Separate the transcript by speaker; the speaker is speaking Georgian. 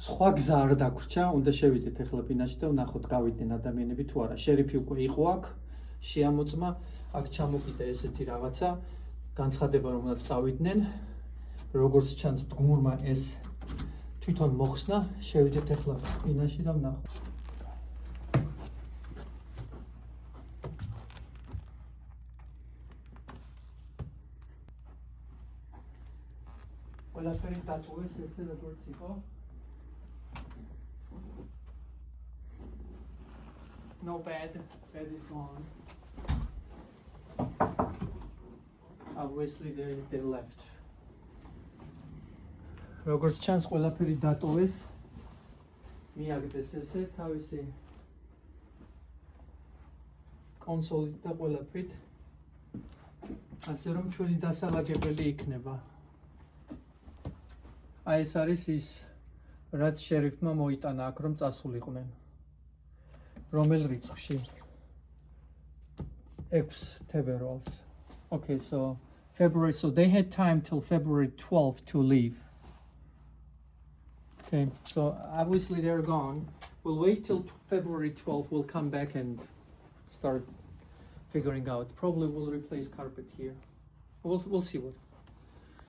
Speaker 1: სხვა გზა არ დაგვრჩა, უნდა შევიდეთ ახლა ბინაში და ვნახოთ გავიდნენ ადამიანები თუ არა. შერიფი უკვე იყო აქ, შეამოწმა, აქ ჩამოკიდა ესეთი რაღაცა, განცხადება რომ უნდა წავიდნენ. როგორც ჩანს მდგმურმა ეს თვითონ მოხსნა, შევიდეთ ახლა ბინაში და ვნახოთ. ყველაფერი დატოვეს ესე როგორც იყო. No bed is gone. Obviously they left. როგორც ჩანს ყველაფერი დატოვეს. მიაგდეს ესე თავისი კონსოლით და ყველაფრით. ასე რომ ჩვენი დასალაგებელი იქნება. აი ეს არის ის რაც შერიფმა მოიტანა აქ რომ წასულიყვნენ. რომელ რიცხვში? 6 თებერვალს. Okay, so they had time till February 12th to leave. Okay, so obviously they're gone. We'll wait till February 12th. We'll come back and start figuring out. Probably we'll replace carpet here. We'll see what.